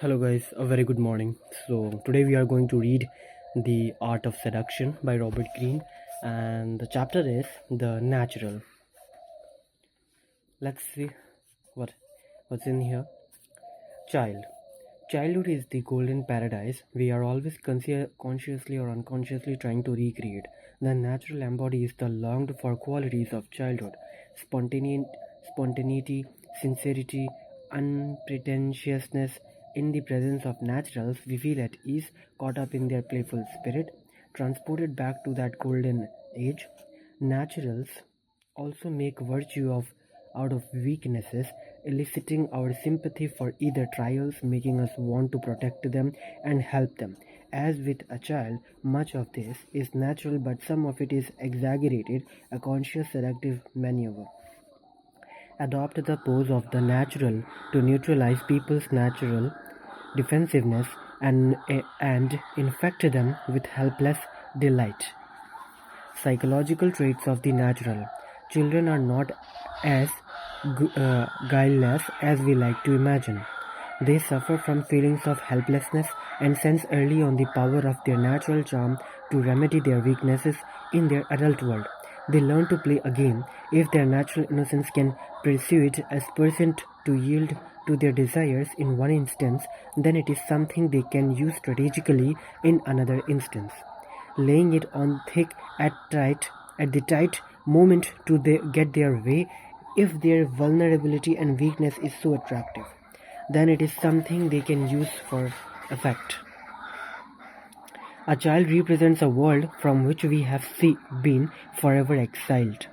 Hello, guys, a very good morning. So, today we are going to read The Art of Seduction by Robert Greene, and the chapter is The Natural. Let's see what's in here. Child. Childhood is the golden paradise we are always consciously or unconsciously trying to recreate. The natural embodies the longed for qualities of childhood: spontaneity, sincerity, unpretentiousness. In the presence of naturals, we feel at ease, caught up in their playful spirit, transported back to that golden age. Naturals also make virtue out of weaknesses, eliciting our sympathy for either trials, making us want to protect them and help them. As with a child, much of this is natural, but some of it is exaggerated, a conscious seductive maneuver. Adopt the pose of the natural to neutralize people's natural defensiveness and infect them with helpless delight. Psychological traits of the natural. Children are not as guileless as we like to imagine. They suffer from feelings of helplessness and sense early on the power of their natural charm to remedy their weaknesses in their adult world. They learn to play a game. If their natural innocence can persuade a person to yield to their desires in one instance, then it is something they can use strategically in another instance, laying it on thick at the tight moment to get their way. If their vulnerability and weakness is so attractive, then it is something they can use for effect. A child represents a world from which we have been forever exiled.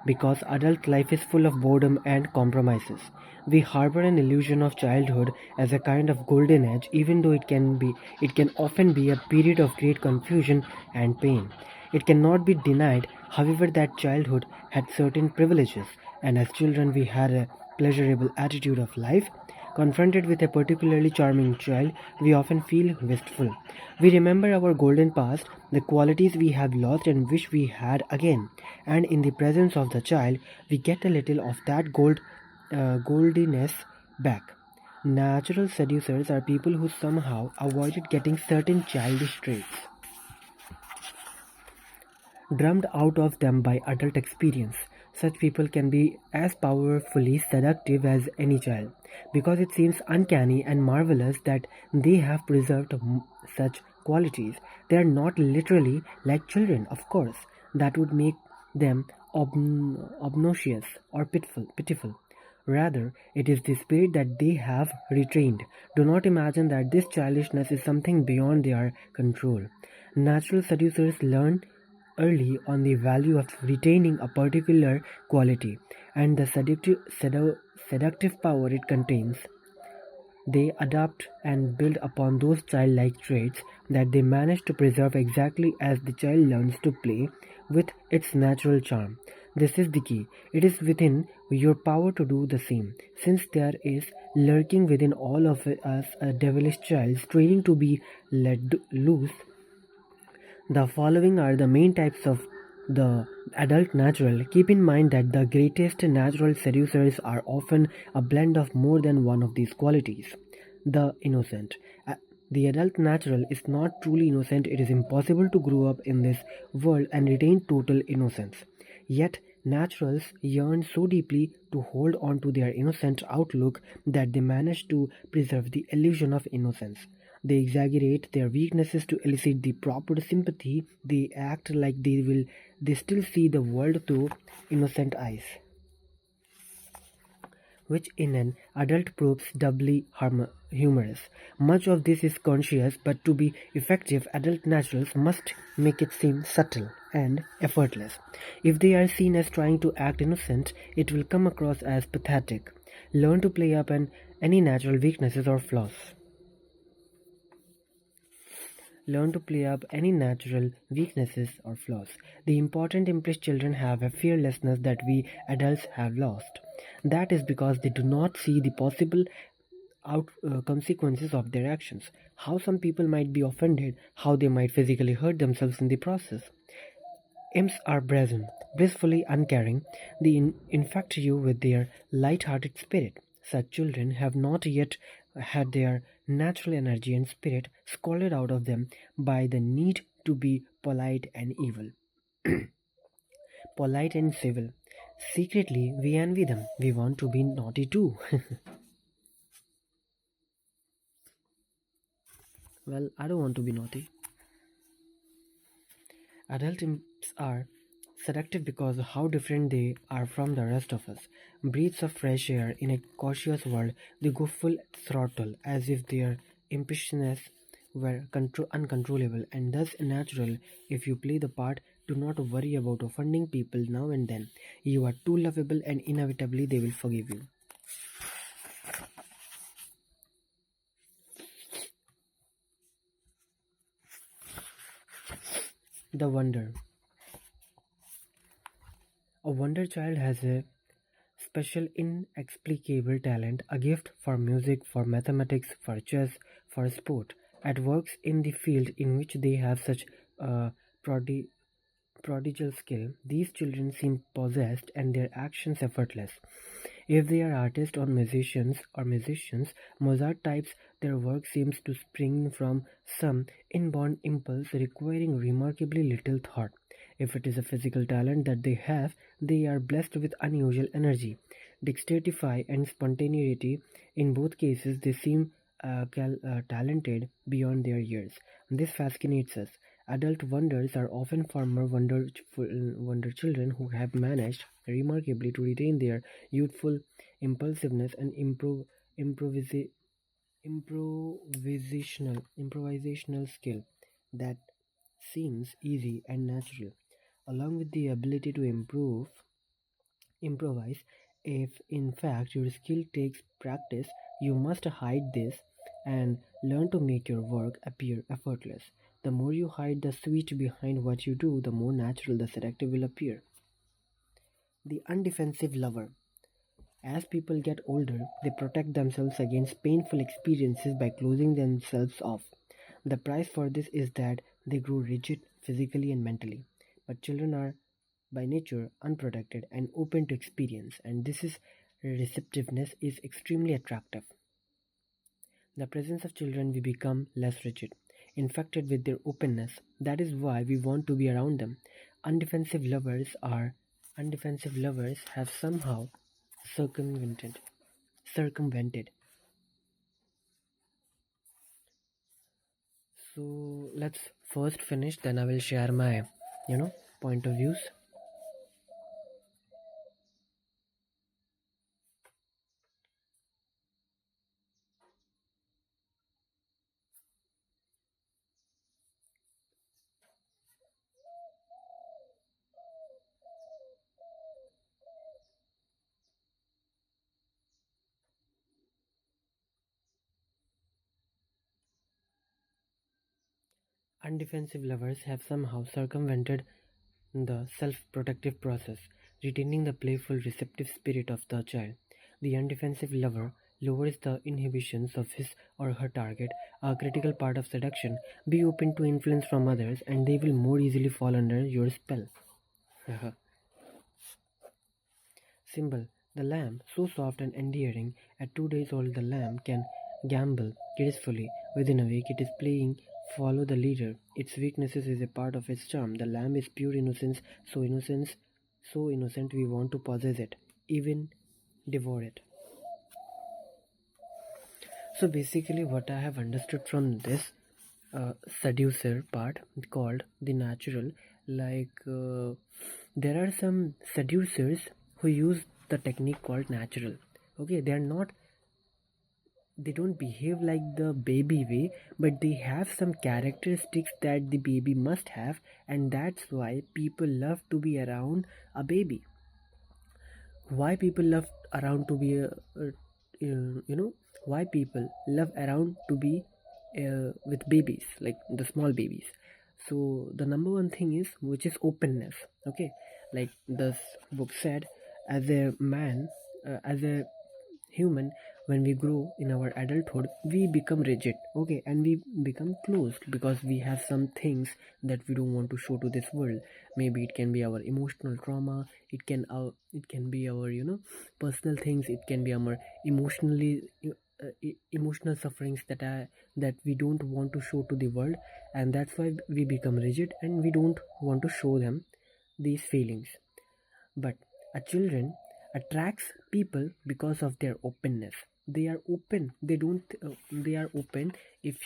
Because adult life is full of boredom and compromises, we harbor an illusion of childhood as a kind of golden age, even though it can often be a period of great confusion and pain. It cannot be denied, however, that childhood had certain privileges, and as children we had a pleasurable attitude of life. Confronted with a particularly charming child, we often feel wistful. We remember our golden past, the qualities we have lost and wish we had again, and in the presence of the child, we get a little of that goldiness back. Natural seducers are people who somehow avoided getting certain childish traits drummed out of them by adult experience. Such people can be as powerfully seductive as any child, because it seems uncanny and marvelous that they have preserved such qualities. They are not literally like children, of course. That would make them obnoxious or pitiful. Rather, it is the spirit that they have retained. Do not imagine that this childishness is something beyond their control. Natural seducers learn early on the value of retaining a particular quality and the seductive power it contains. They adapt and build upon those childlike traits that they manage to preserve exactly as the child learns to play with its natural charm. This is the key. It is within your power to do the same, since there is lurking within all of us a devilish child straining to be let loose. The following are the main types of the adult natural. Keep in mind that the greatest natural seducers are often a blend of more than one of these qualities. The innocent. The adult natural is not truly innocent. It is impossible to grow up in this world and retain total innocence. Yet, naturals yearn so deeply to hold on to their innocent outlook that they manage to preserve the illusion of innocence. They exaggerate their weaknesses to elicit the proper sympathy. They act like they still see the world through innocent eyes, which in an adult proves doubly humorous. Much of this is conscious, but to be effective, adult naturals must make it seem subtle and effortless. If they are seen as trying to act innocent, it will come across as pathetic. Learn to play up any natural weaknesses or flaws. Learn to play up any natural weaknesses or flaws. The important impulse children have a fearlessness that we adults have lost. That is because they do not see the possible consequences of their actions. How some people might be offended, how they might physically hurt themselves in the process. Imps are brazen, blissfully uncaring. They infect you with their light-hearted spirit. Such children have not yet had their natural energy and spirit scalded out of them by the need to be polite and evil, polite and civil. Secretly, we envy them. We want to be naughty too. Well, I don't want to be naughty. Adult imps are seductive because of how different they are from the rest of us. Breaths of fresh air in a cautious world, they go full throttle as if their impishness were uncontrollable and thus natural. If you play the part, do not worry about offending people now and then. You are too lovable and inevitably they will forgive you. The wonder. A wonder child has a special, inexplicable talent, a gift for music, for mathematics, for chess, for sport. At works in the field in which they have such uh, prodi- prodigal skill, these children seem possessed and their actions effortless. If they are artists or musicians, Mozart types, their work seems to spring from some inborn impulse requiring remarkably little thought. If it is a physical talent that they have, they are blessed with unusual energy, dexterity, and spontaneity. In both cases, they seem talented beyond their years. This fascinates us. Adult wonders are often former wonder children who have managed remarkably to retain their youthful impulsiveness and improvisa- improvisational skill that seems easy and natural, along with the ability to improvise. If in fact your skill takes practice, you must hide this and learn to make your work appear effortless. The more you hide the switch behind what you do, the more natural the seductive will appear. The undefensive lover. As people get older, they protect themselves against painful experiences by closing themselves off. The price for this is that they grow rigid physically and mentally. But children are by nature unprotected and open to experience, and this is receptiveness is extremely attractive. In the presence of children, we become less rigid, infected with their openness. That is why we want to be around them. Undefensive lovers are undefensive lovers have somehow circumvented. So let's first finish, then I will share my, point of views. Undefensive lovers have somehow circumvented the self-protective process, retaining the playful, receptive spirit of the child. The undefensive lover lowers the inhibitions of his or her target, a critical part of seduction. Be open to influence from others, and they will more easily fall under your spell. Symbol: the lamb, so soft and endearing. At 2 days old, the lamb can gambol gracefully. Within a week, it is playing follow the leader. Its weaknesses is a part of its charm. The lamb is pure innocence, so innocent we want to possess it, even devour it. So basically, what I have understood from this seducer part called the natural, there are some seducers who use the technique called natural. Okay, they don't behave like the baby way, but they have some characteristics that the baby must have, and that's why people love to be around a baby. Why people love around to be you know why people love around to be with babies, like the small babies. So the number one thing is, which is openness. Okay, like this book said, as a man, as a human, when we grow in our adulthood, we become rigid, okay, and we become closed because we have some things that we don't want to show to this world. Maybe it can be our emotional trauma, it can be our personal things, it can be our emotionally emotional sufferings that we don't want to show to the world, and that's why we become rigid and we don't want to show them these feelings. But a children attracts people because of their openness. They are open. They don't. They are open. If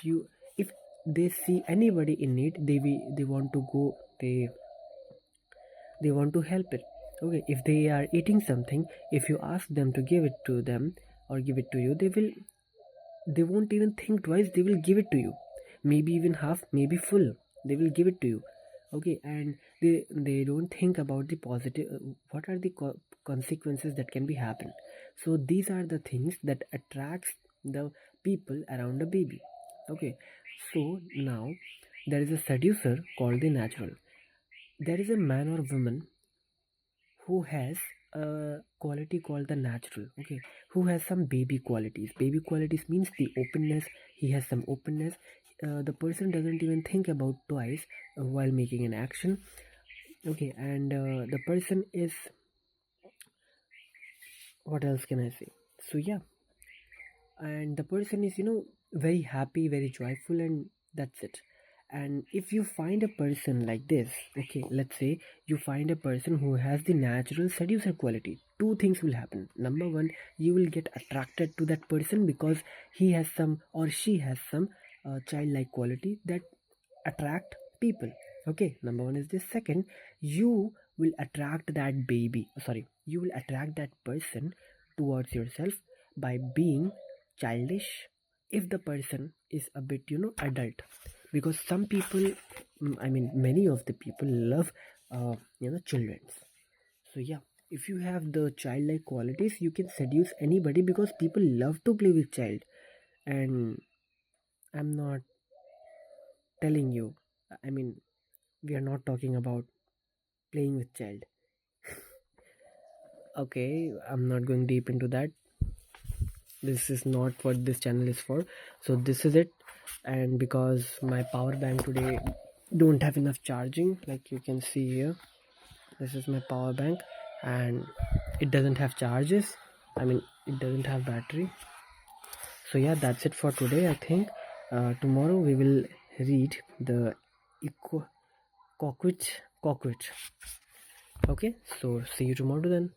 they see anybody in need, they want to go. They want to help it. Okay, if they are eating something, if you ask them to give it to them or give it to you, they won't even think twice. They will give it to you, maybe even half, maybe full. They will give it to you. Okay, and they don't think about the positive, what are the consequences that can be happen. So these are the things that attracts the people around the baby. Okay, so now there is a seducer called the natural. There is a man or woman who has a quality called the natural. Okay, who has some baby qualities means the openness. He has some openness. The person doesn't even think about twice while making an action. Okay, and the person is, what else can I say? So yeah, and the person is, very happy, very joyful, and that's it. And if you find a person like this, okay, let's say you find a person who has the natural seducer quality, two things will happen. Number one, you will get attracted to that person because he has some or she has some childlike quality that attract people. Okay, number one is this. Second, you will attract that baby, sorry, you will attract that person towards yourself by being childish if the person is a bit, adult. Because some people, I mean many of the people love children. So yeah, if you have the childlike qualities, you can seduce anybody because people love to play with child. And I'm not telling you, I mean, we are not talking about playing with child. Okay, I'm not going deep into that. This is not what this channel is for. So this is it. And because my power bank today don't have enough charging, like you can see here, this is my power bank, and it doesn't have charges, I mean it doesn't have battery. So yeah, that's it for today. I think tomorrow we will read the eco cockroach. Okay, so see you tomorrow then.